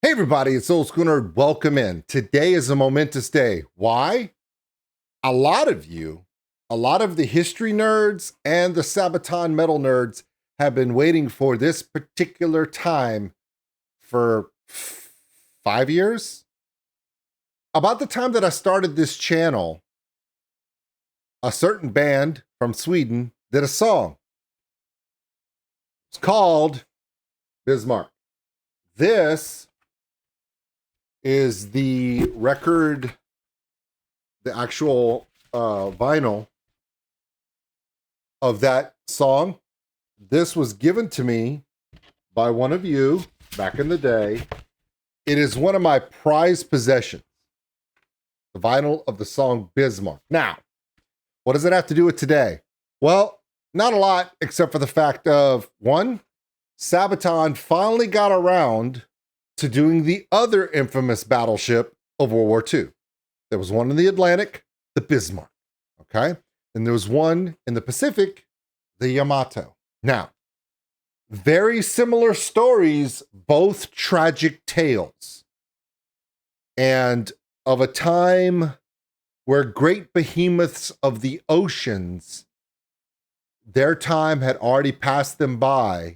Hey everybody, it's Oldskulenerd. Welcome in. Today is a momentous day. Why? A lot of the history nerds and the Sabaton metal nerds have been waiting for this particular time for 5 years. About the time that I started this channel, a certain band from Sweden did a song. It's called Bismarck. This is the record, the actual vinyl of that song. This was given to me by one of you back in the day. It is one of my prized possessions, the vinyl of the song Bismarck. Now, what does it have to do with today? Well, not a lot, except for the fact of, one, Sabaton finally got around to doing the other infamous battleship of World War II. There was one in the Atlantic, the Bismarck, okay? And there was one in the Pacific, the Yamato. Now, very similar stories, both tragic tales. And of a time where great behemoths of the oceans, their time had already passed them by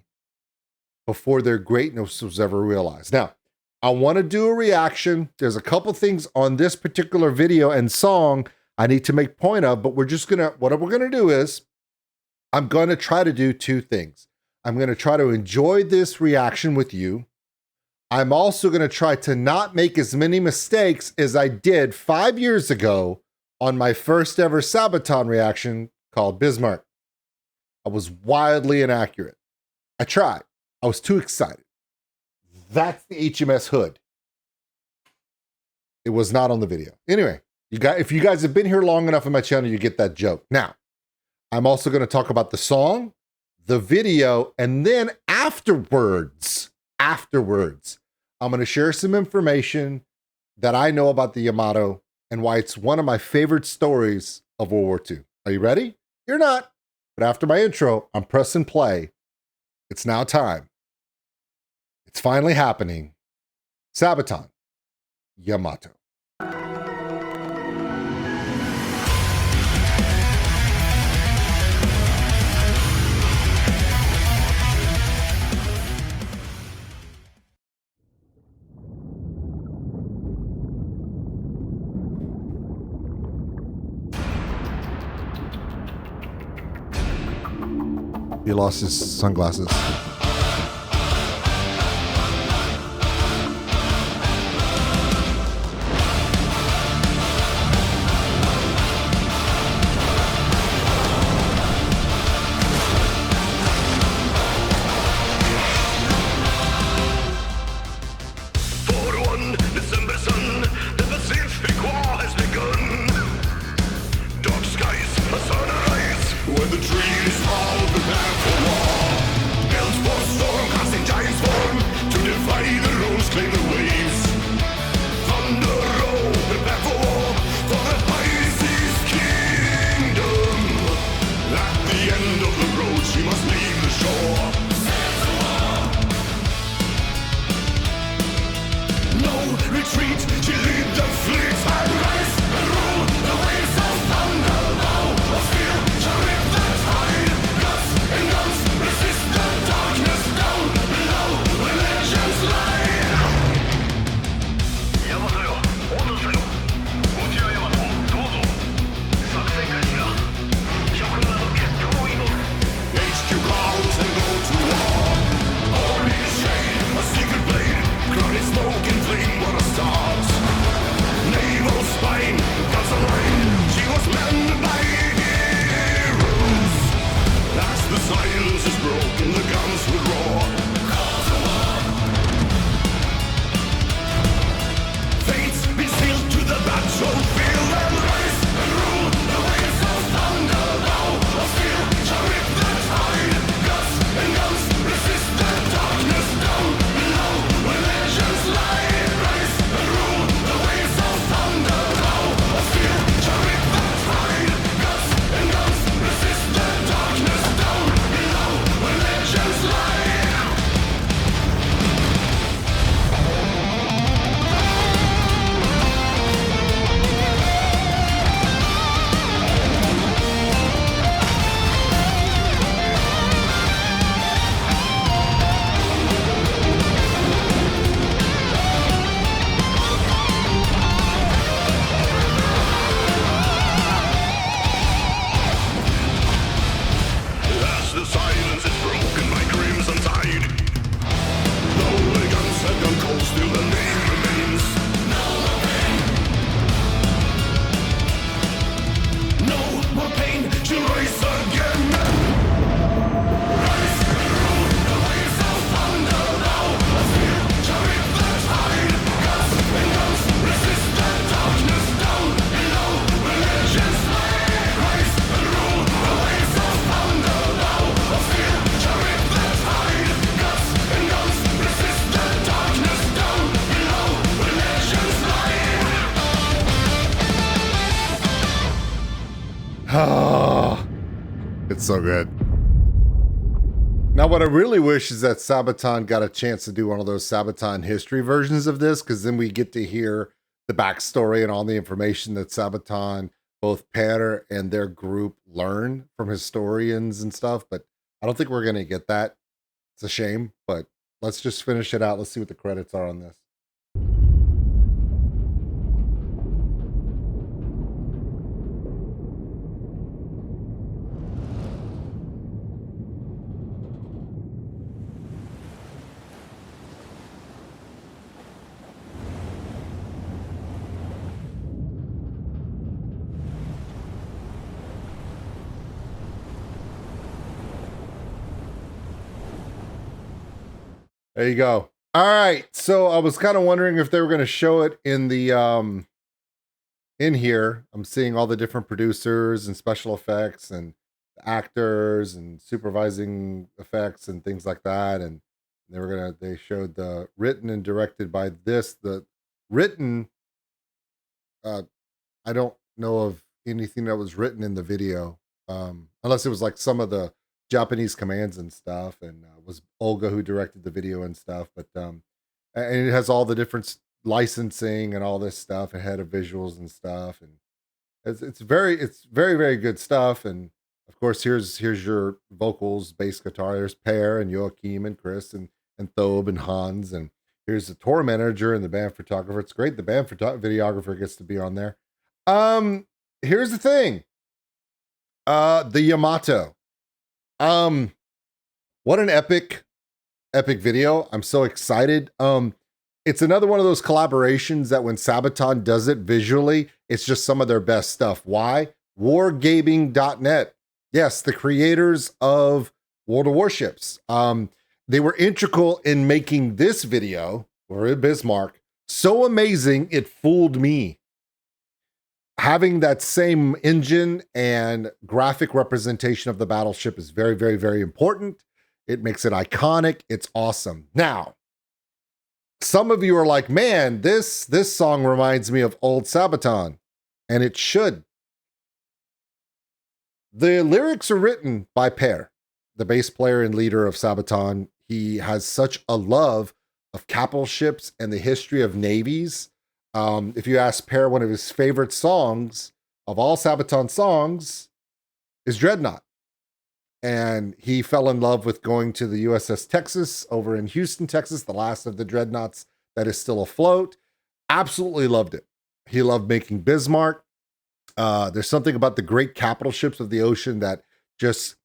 before their greatness was ever realized. Now, I want to do a reaction. There's a couple things on this particular video and song I need to make point of, but what we're gonna do is, I'm gonna try to do two things. I'm gonna try to enjoy this reaction with you. I'm also gonna try to not make as many mistakes as I did 5 years ago on my first ever Sabaton reaction called Bismarck. I was wildly inaccurate. I tried. I was too excited. That's the HMS Hood. It was not on the video. Anyway, if you guys have been here long enough in my channel, you get that joke. Now, I'm also going to talk about the song, the video, and then afterwards, I'm going to share some information that I know about the Yamato and why it's one of my favorite stories of World War II. Are you ready? You're not. But after my intro, I'm pressing play. It's now time. It's finally happening. Sabaton, Yamato. He lost his sunglasses. Smoke and flame, what a start. It's so good. Now, what I really wish is that Sabaton got a chance to do one of those Sabaton history versions of this, because then we get to hear the backstory and all the information that Sabaton, both Per and their group, learn from historians and stuff. But I don't think we're going to get that. It's a shame, but let's just finish it out. Let's see what the credits are on this. There you go. All right. So I was kind of wondering if they were going to show it in the in here. I'm seeing all the different producers and special effects and actors and supervising effects and things like that. And they showed the written and directed by the written. I don't know of anything that was written in the video, unless it was like some of the Japanese commands and stuff, and was Olga who directed the video and stuff. But and it has all the different licensing and all this stuff ahead of visuals and stuff, and it's very very good stuff. And of course, here's your vocals, bass guitar. There's Per and Joakim and Chris and Thob and Hans, and here's the tour manager and the band photographer. It's great the band videographer gets to be on there. Here's the thing. The Yamato. What an epic video. I'm so excited. It's another one of those collaborations that when Sabaton does it visually, it's just some of their best stuff. Why? Wargaming.net. Yes, the creators of World of Warships. They were integral in making this video, or Bismarck, so amazing it fooled me. Having that same engine and graphic representation of the battleship is very, very, very important. It makes it iconic. It's awesome. Now, some of you are like, man, this song reminds me of Old Sabaton, and it should. The lyrics are written by Per, the bass player and leader of Sabaton. He has such a love of capital ships and the history of navies. If you ask Per, one of his favorite songs of all Sabaton songs is Dreadnought. And he fell in love with going to the USS Texas over in Houston, Texas, the last of the dreadnoughts that is still afloat. Absolutely loved it. He loved making Bismarck. There's something about the great capital ships of the ocean that just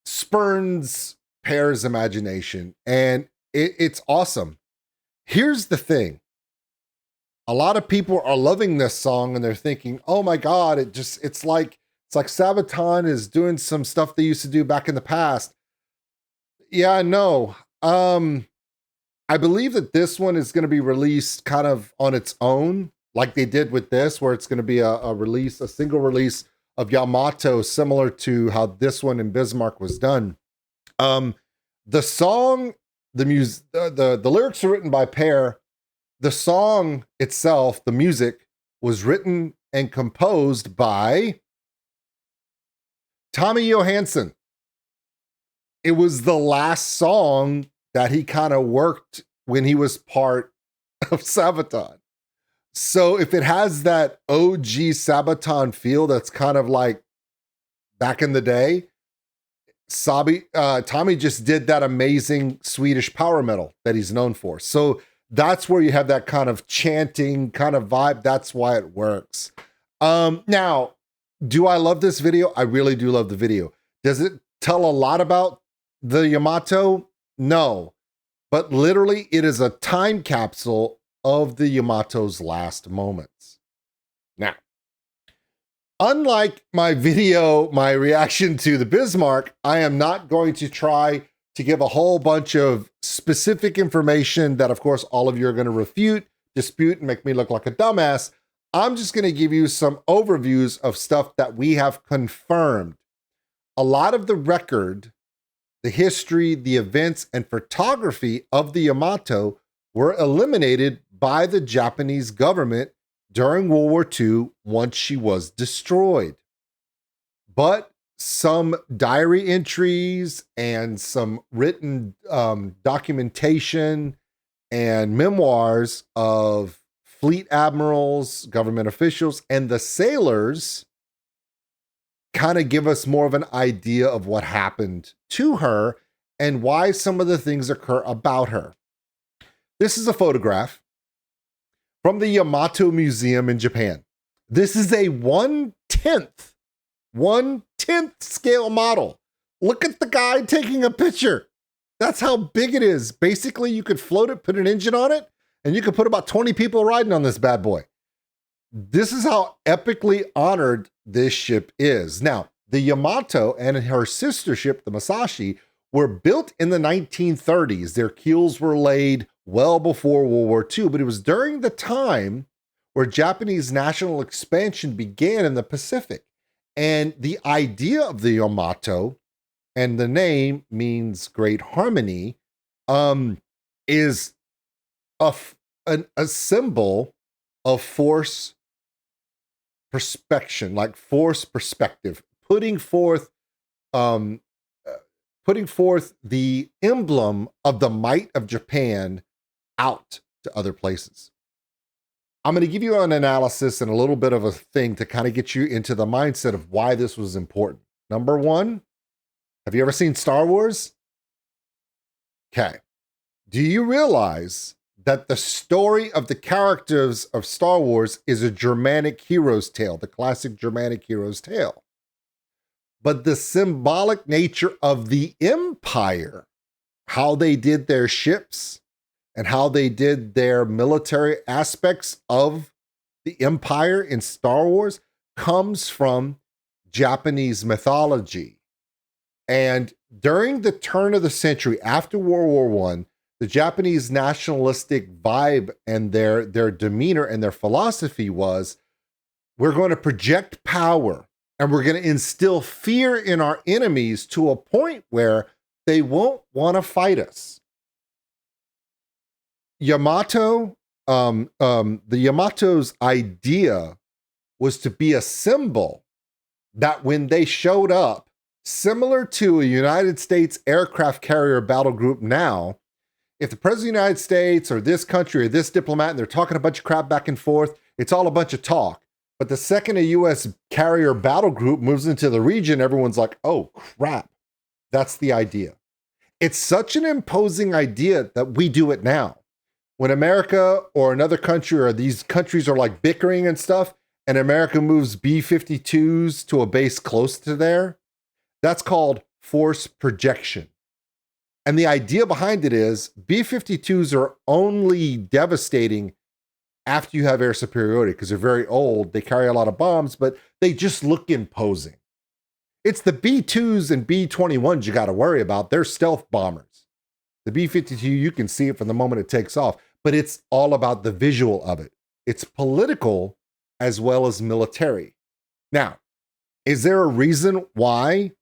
spurns Per's imagination. And it's awesome. Here's the thing. A lot of people are loving this song and they're thinking, oh my God, it's like Sabaton is doing some stuff they used to do back in the past. Yeah, no. I believe that this one is going to be released kind of on its own, like they did with this, where it's going to be a single release of Yamato, similar to how this one in Bismarck was done. The song, the lyrics are written by Per. The song itself, the music, was written and composed by Tommy Johansson. It was the last song that he kind of worked when he was part of Sabaton. So if it has that OG Sabaton feel that's kind of like back in the day, Tommy just did that amazing Swedish power metal that he's known for. So that's where you have that kind of chanting kind of vibe. That's why it works. Now, do I love this video? I really do love the video. Does it tell a lot about the Yamato? No. But literally, it is a time capsule of the Yamato's last moments. Now, unlike my video, my reaction to the Bismarck, I am not going to try to give a whole bunch of specific information that, of course, all of you are going to refute, dispute, and make me look like a dumbass. I'm just going to give you some overviews of stuff that we have confirmed. A lot of the record, the history, the events, and photography of the Yamato were eliminated by the Japanese government during World War II once she was destroyed. but some diary entries and some written documentation and memoirs of fleet admirals, government officials, and the sailors kind of give us more of an idea of what happened to her and why some of the things occur about her. This is a photograph from the Yamato Museum in Japan. This is a 1/10 scale model. Look at the guy taking a picture. That's how big it is. Basically, you could float it, put an engine on it, and you could put about 20 people riding on this bad boy. This is how epically honored this ship is. Now, the Yamato and her sister ship, the Masashi, were built in the 1930s. Their keels were laid well before World War II, but it was during the time where Japanese national expansion began in the Pacific. And the idea of the Yamato, and the name means great harmony, is a symbol of force perspection, like force perspective, putting forth the emblem of the might of Japan out to other places. I'm going to give you an analysis and a little bit of a thing to kind of get you into the mindset of why this was important. Number one, have you ever seen Star Wars? Okay. Do you realize that the story of the characters of Star Wars is a Germanic hero's tale, the classic Germanic hero's tale? But the symbolic nature of the Empire, how they did their ships and how they did their military aspects of the Empire in Star Wars, comes from Japanese mythology. And during the turn of the century, after World War I, the Japanese nationalistic vibe and their demeanor and their philosophy was, we're going to project power and we're going to instill fear in our enemies to a point where they won't want to fight us. Yamato, the Yamato's idea was to be a symbol that when they showed up, similar to a United States aircraft carrier battle group now, if the president of the United States or this country or this diplomat, and they're talking a bunch of crap back and forth, it's all a bunch of talk. But the second a U.S. carrier battle group moves into the region, everyone's like, oh, crap. That's the idea. It's such an imposing idea that we do it now. When America or another country or these countries are like bickering and stuff, and America moves B-52s to a base close to there, that's called force projection. And the idea behind it is B-52s are only devastating after you have air superiority because they're very old. They carry a lot of bombs, but they just look imposing. It's the B-2s and B-21s you got to worry about. They're stealth bombers. The B-52, you can see it from the moment it takes off, but it's all about the visual of it. It's political as well as military. Now, is there a reason why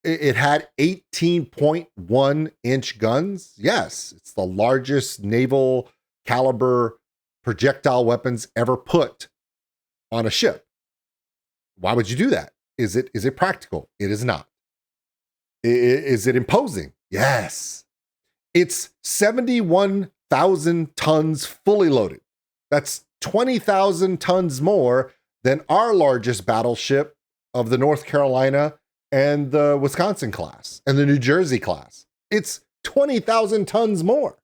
it had 18.1 inch guns? Yes, it's the largest naval caliber projectile weapons ever put on a ship. Why would you do that? Is it practical? It is not. Is it imposing? Yes. It's 71,000 tons fully loaded. That's 20,000 tons more than our largest battleship of the North Carolina and the Wisconsin class and the New Jersey class. It's 20,000 tons more.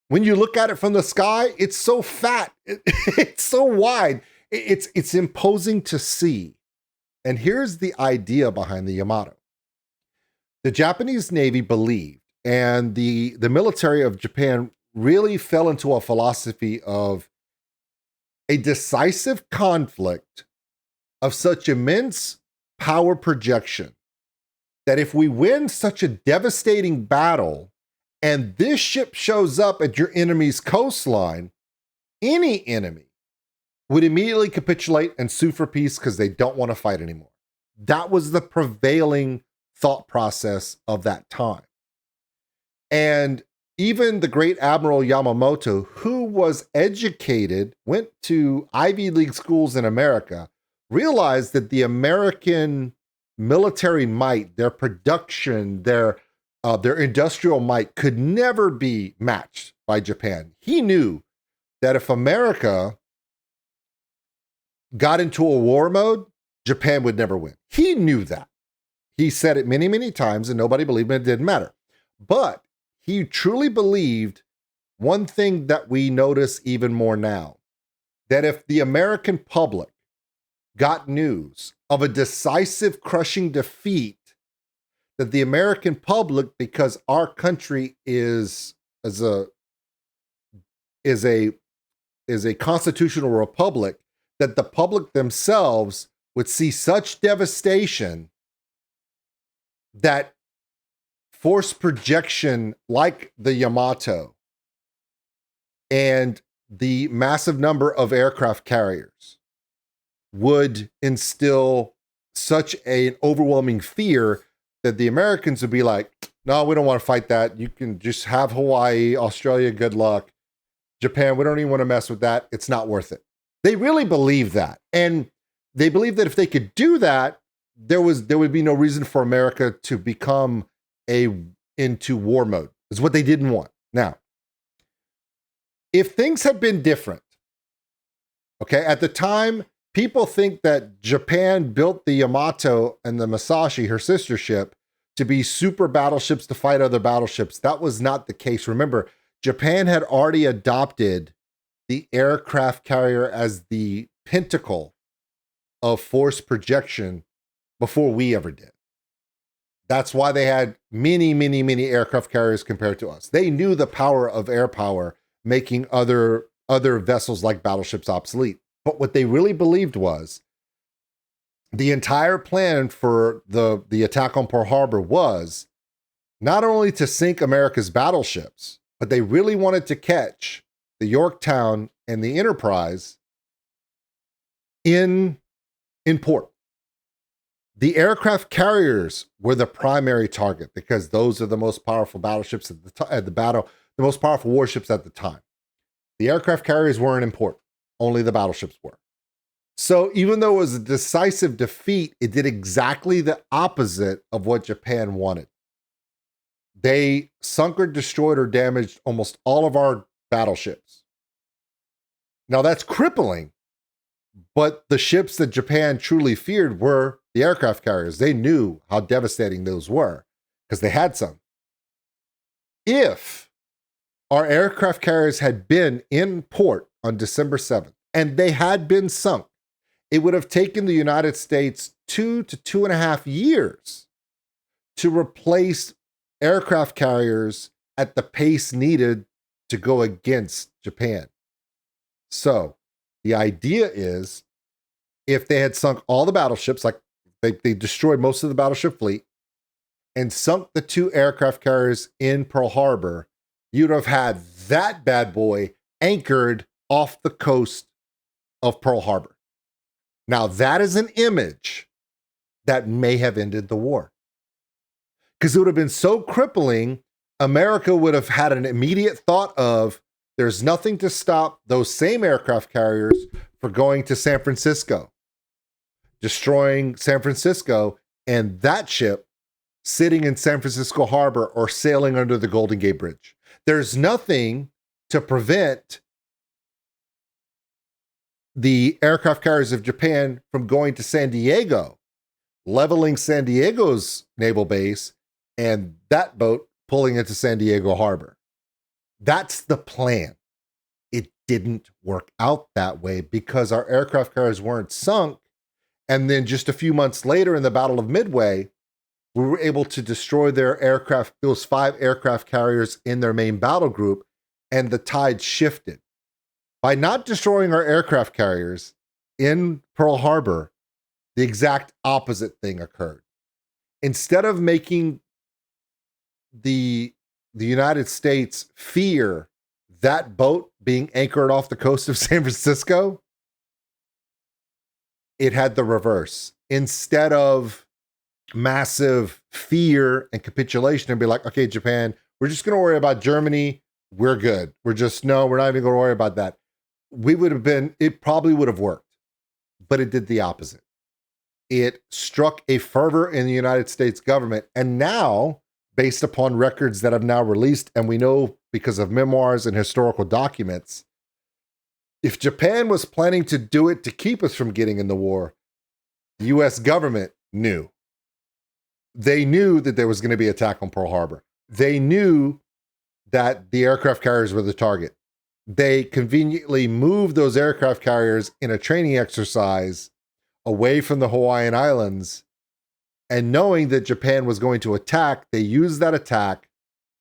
When you look at it from the sky, it's so fat. It's so wide. It's imposing to see. And here's the idea behind the Yamato. The Japanese Navy believed, and the military of Japan really fell into a philosophy of a decisive conflict of such immense power projection that if we win such a devastating battle and this ship shows up at your enemy's coastline, any enemy would immediately capitulate and sue for peace because they don't want to fight anymore. That was the prevailing thought process of that time. And even the great Admiral Yamamoto, who was educated, went to Ivy League schools in America, realized that the American military might, their production, their industrial might could never be matched by Japan. He knew that if America got into a war mode, Japan would never win. He knew that. He said it many, many times, and nobody believed him. It didn't matter. But he truly believed one thing that we notice even more now, that if the American public got news of a decisive, crushing defeat, that the American public, because our country is a constitutional republic, that the public themselves would see such devastation that force projection like the Yamato and the massive number of aircraft carriers would instill such an overwhelming fear that the Americans would be like, no, we don't want to fight that. You can just have Hawaii, Australia, good luck. Japan, we don't even want to mess with that. It's not worth it. They really believe that. And they believe that if they could do that, there would be no reason for America to become into war mode. Is what they didn't want. Now, if things had been different, okay, at the time, people think that Japan built the Yamato and the Musashi, her sister ship, to be super battleships to fight other battleships. That was not the case. Remember, Japan had already adopted the aircraft carrier as the pinnacle of force projection before we ever did. That's why they had many, many, many aircraft carriers compared to us. They knew the power of air power, making other vessels like battleships obsolete. But what they really believed was the entire plan for the attack on Pearl Harbor was not only to sink America's battleships, but they really wanted to catch the Yorktown and the Enterprise in port. The aircraft carriers were the primary target because those are the most powerful battleships at the most powerful warships at the time. The aircraft carriers weren't important. Only the battleships were. So even though it was a decisive defeat, it did exactly the opposite of what Japan wanted. They sunk or destroyed or damaged almost all of our battleships. Now that's crippling, but the ships that Japan truly feared were the aircraft carriers. They knew how devastating those were because they had some. If our aircraft carriers had been in port on December 7th and they had been sunk, it would have taken the United States 2 to 2.5 years to replace aircraft carriers at the pace needed to go against Japan. So the idea is, if they had sunk all the battleships, like they destroyed most of the battleship fleet and sunk the 2 aircraft carriers in Pearl Harbor, you'd have had that bad boy anchored off the coast of Pearl Harbor. Now, that is an image that may have ended the war. Because it would have been so crippling, America would have had an immediate thought of, there's nothing to stop those same aircraft carriers for going to San Francisco, destroying San Francisco, and that ship sitting in San Francisco Harbor or sailing under the Golden Gate Bridge. There's nothing to prevent the aircraft carriers of Japan from going to San Diego, leveling San Diego's naval base, and that boat pulling into San Diego Harbor. That's the plan. It didn't work out that way because our aircraft carriers weren't sunk. And then just a few months later in the Battle of Midway, we were able to destroy their aircraft, those 5 aircraft carriers in their main battle group, and the tide shifted. By not destroying our aircraft carriers in Pearl Harbor, the exact opposite thing occurred. Instead of making the United States fear that boat being anchored off the coast of San Francisco, it had the reverse. Instead of massive fear and capitulation and be like, okay, Japan, we're just going to worry about Germany. We're good. We're not even going to worry about that. It probably would have worked. but it did the opposite. It struck a fervor in the United States government. And now, based upon records that have now released, and we know because of memoirs and historical documents, if Japan was planning to do it to keep us from getting in the war, the US government knew. They knew that there was going to be an attack on Pearl Harbor. They knew that the aircraft carriers were the target. They conveniently moved those aircraft carriers in a training exercise away from the Hawaiian Islands. And knowing that Japan was going to attack, they used that attack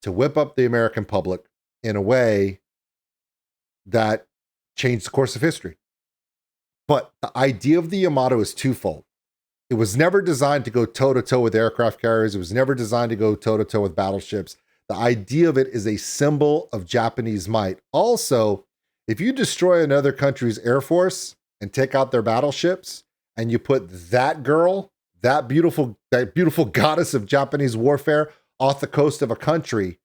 to whip up the American public in a way that changed the course of history. But the idea of the Yamato is twofold. It was never designed to go toe-to-toe with aircraft carriers. It was never designed to go toe-to-toe with battleships. The idea of it is a symbol of Japanese might. Also, if you destroy another country's air force and take out their battleships, and you put that girl, that beautiful goddess of Japanese warfare off the coast of a country,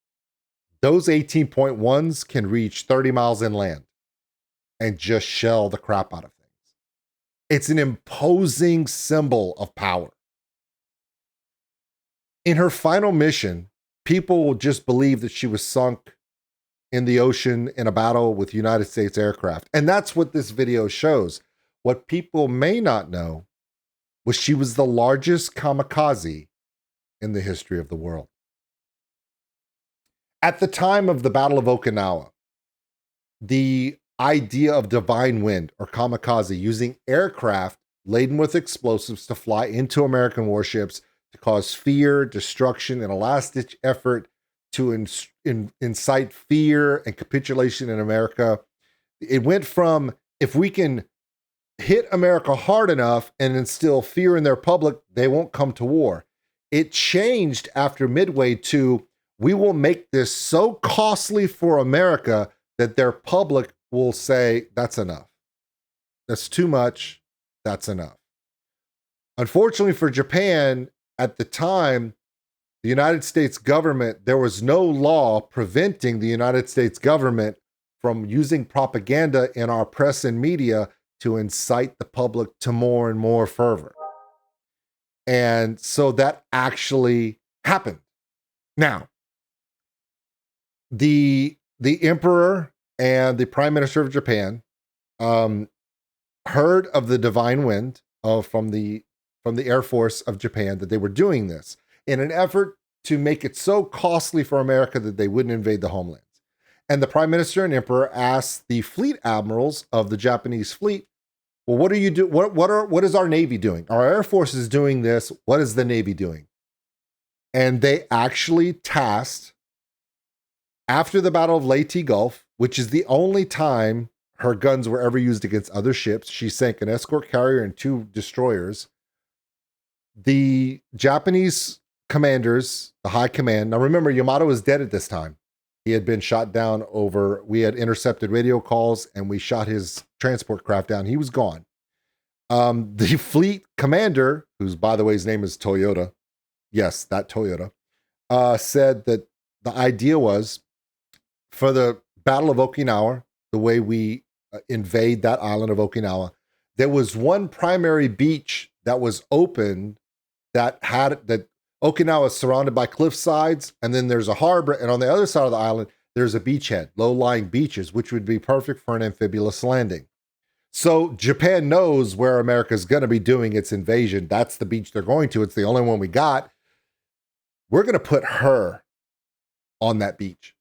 those 18.1s can reach 30 miles inland and just shell the crap out of things. It's an imposing symbol of power. In her final mission, people will just believe that she was sunk in the ocean in a battle with United States aircraft. And that's what this video shows. What people may not know was she was the largest kamikaze in the history of the world. At the time of the Battle of Okinawa, the idea of divine wind or kamikaze, using aircraft laden with explosives to fly into American warships to cause fear, destruction, and a last-ditch effort to incite fear and capitulation in America. It went from, if we can hit America hard enough and instill fear in their public, they won't come to war. It changed after Midway to, we will make this so costly for America that their public will say, that's enough. That's too much. That's enough. Unfortunately for Japan, at the time, the United States government, there was no law preventing the United States government from using propaganda in our press and media to incite the public to more and more fervor. And so that actually happened. Now, the emperor and the prime minister of Japan heard of the divine wind from the Air Force of Japan, that they were doing this in an effort to make it so costly for America that they wouldn't invade the homelands. And the prime minister and emperor asked the fleet admirals of the Japanese fleet, well, what are you do? What is our Navy doing? Our Air Force is doing this. What is the Navy doing? And they actually tasked, after the Battle of Leyte Gulf, which is the only time her guns were ever used against other ships. She sank an escort carrier and 2 destroyers. The Japanese commanders, the high command. Now remember, Yamato was dead at this time. He had been shot down we had intercepted radio calls and we shot his transport craft down. He was gone. The fleet commander, who's, by the way, his name is Toyota. Yes, that Toyota, said that the idea was, for the Battle of Okinawa, the way we invade that island of Okinawa, there was one primary beach that was open that Okinawa is surrounded by cliff sides, and then there's a harbor, and on the other side of the island, there's a beachhead, low-lying beaches, which would be perfect for an amphibious landing. So Japan knows where America's going to be doing its invasion. That's the beach they're going to. It's the only one we got. We're going to put her on that beach,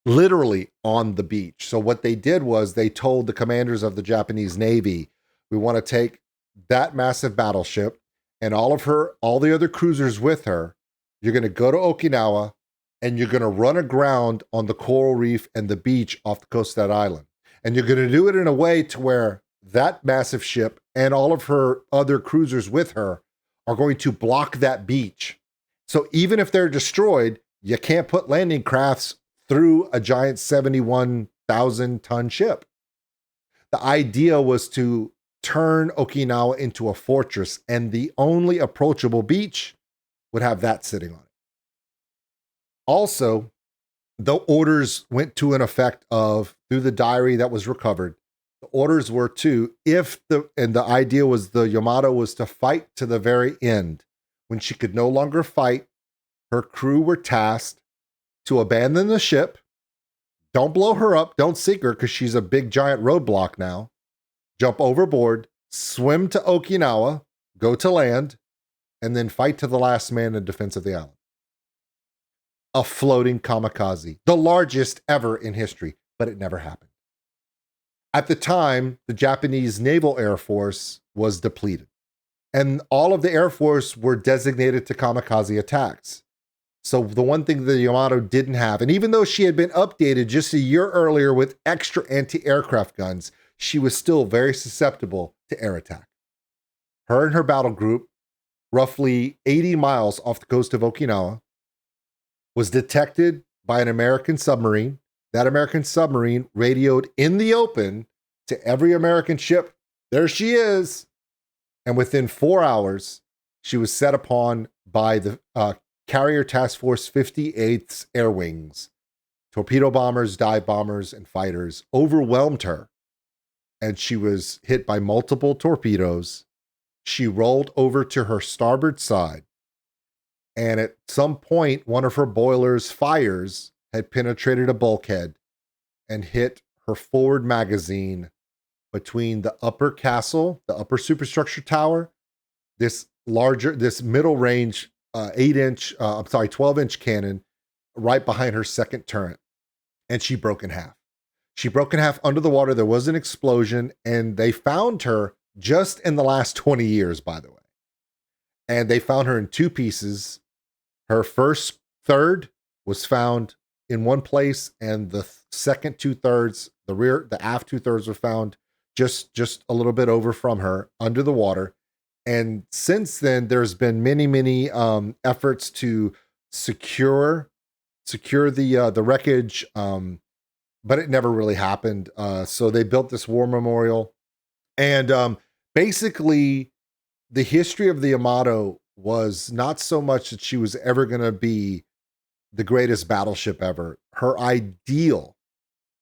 literally on the beach. So what they did was they told the commanders of the Japanese Navy, we want to take that massive battleship and all the other cruisers with her. You're going to go to Okinawa and you're going to run aground on the coral reef and the beach off the coast of that island. And you're going to do it in a way to where that massive ship and all of her other cruisers with her are going to block that beach. So even if they're destroyed, you can't put landing crafts through a giant 71,000 ton ship. The idea was to turn Okinawa into a fortress, and the only approachable beach would have that sitting on it. Also, the orders went to an effect of, through the diary that was recovered, the orders were to, and the idea was the Yamato was to fight to the very end. When she could no longer fight, her crew were tasked to abandon the ship. Don't blow her up. Don't sink her because she's a big giant roadblock now. Jump overboard, swim to Okinawa, go to land, and then fight to the last man in defense of the island. A floating kamikaze, the largest ever in history, but it never happened. At the time, the Japanese Naval Air Force was depleted, and all of the Air Force were designated to kamikaze attacks. So the one thing the Yamato didn't have, and even though she had been updated just a year earlier with extra anti-aircraft guns, she was still very susceptible to air attack. Her and her battle group, roughly 80 miles off the coast of Okinawa, was detected by an American submarine. That American submarine radioed in the open to every American ship, there she is. And within 4 hours, she was set upon by the Carrier Task Force 58th's Air Wings. Torpedo bombers, dive bombers, and fighters overwhelmed her, and she was hit by multiple torpedoes. She rolled over to her starboard side, and at some point, one of her boiler's fires had penetrated a bulkhead and hit her forward magazine between the upper castle, the upper superstructure tower, this middle range 12-inch cannon right behind her second turret, and she broke in half. She broke in half under the water. There was an explosion, and they found her just in the last 20 years, by the way. And they found her in two pieces. Her first third was found in one place, and the second 2/3, the aft 2/3 were found just a little bit over from her under the water. And since then, there's been many efforts to secure the wreckage, but it never really happened. So they built this war memorial, and basically, the history of the Yamato was not so much that she was ever going to be the greatest battleship ever. Her ideal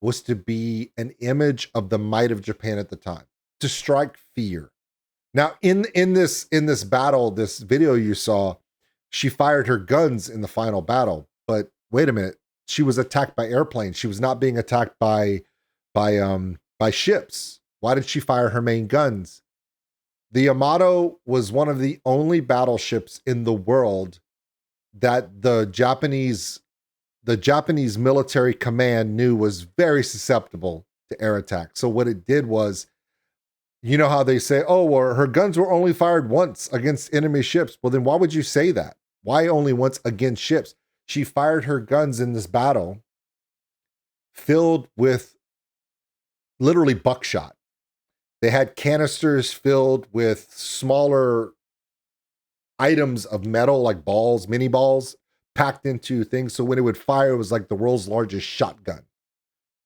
was to be an image of the might of Japan at the time, to strike fear. Now, in this battle, this video you saw, she fired her guns in the final battle. But wait a minute, she was attacked by airplanes. She was not being attacked by ships. Why did she fire her main guns? The Yamato was one of the only battleships in the world that the Japanese military command knew was very susceptible to air attack. So what it did was, you know how they say, oh, well, her guns were only fired once against enemy ships. Well, then why would you say that? Why only once against ships? She fired her guns in this battle filled with literally buckshot. They had canisters filled with smaller items of metal, like balls, mini balls, packed into things. So when it would fire, it was like the world's largest shotgun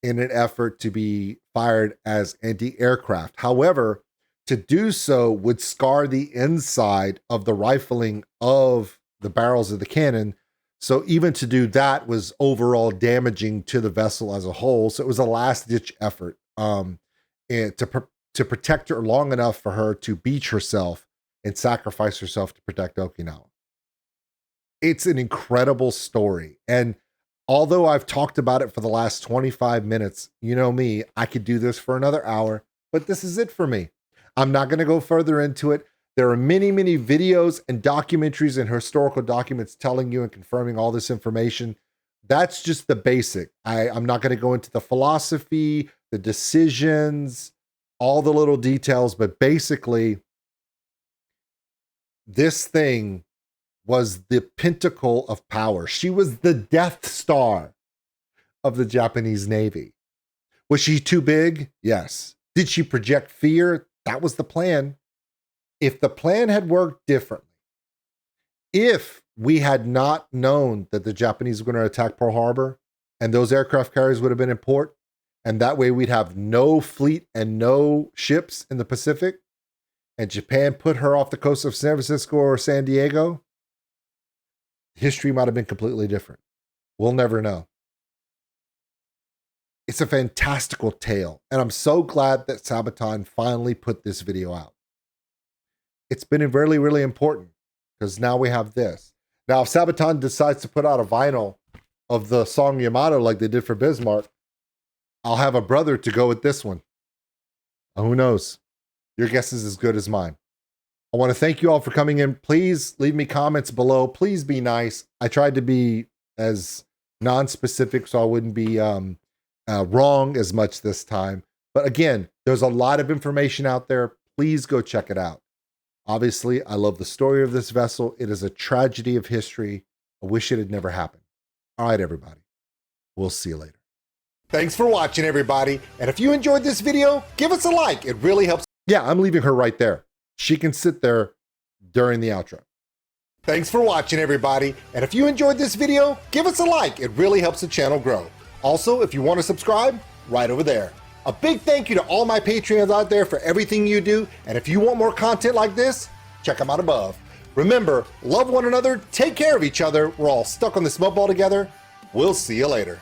in an effort to be fired as anti-aircraft. However, to do so would scar the inside of the rifling of the barrels of the cannon. So even to do that was overall damaging to the vessel as a whole. So it was a last-ditch effort to protect her long enough for her to beach herself and sacrifice herself to protect Okinawa. It's an incredible story. And although I've talked about it for the last 25 minutes, you know me, I could do this for another hour, but this is it for me. I'm not going to go further into it. There are many videos and documentaries and historical documents telling you and confirming all this information. That's just the basic. I'm not going to go into the philosophy, the decisions, all the little details, but basically, this thing was the pinnacle of power. She was the Death Star of the Japanese Navy. Was she too big? Yes. Did she project fear? That was the plan. If the plan had worked differently, if we had not known that the Japanese were going to attack Pearl Harbor and those aircraft carriers would have been in port, and that way we'd have no fleet and no ships in the Pacific, and Japan put her off the coast of San Francisco or San Diego, history might have been completely different. We'll never know. It's a fantastical tale, and I'm so glad that Sabaton finally put this video out. It's been really, really important because now we have this. Now, if Sabaton decides to put out a vinyl of the song Yamato like they did for Bismarck, I'll have a brother to go with this one. Who knows? Your guess is as good as mine. I want to thank you all for coming in. Please leave me comments below. Please be nice. I tried to be as non-specific so I wouldn't be wrong as much this time. But again, there's a lot of information out there. Please go check it out. Obviously, I love the story of this vessel. It is a tragedy of history. I wish it had never happened. All right, everybody. We'll see you later. Thanks for watching, everybody. And if you enjoyed this video, give us a like. It really helps. Yeah, I'm leaving her right there. She can sit there during the outro. Thanks for watching, everybody. And if you enjoyed this video, give us a like. It really helps the channel grow. Also, if you want to subscribe, right over there. A big thank you to all my Patreons out there for everything you do. And if you want more content like this, check them out above. Remember, love one another, take care of each other. We're all stuck on this smoke ball together. We'll see you later.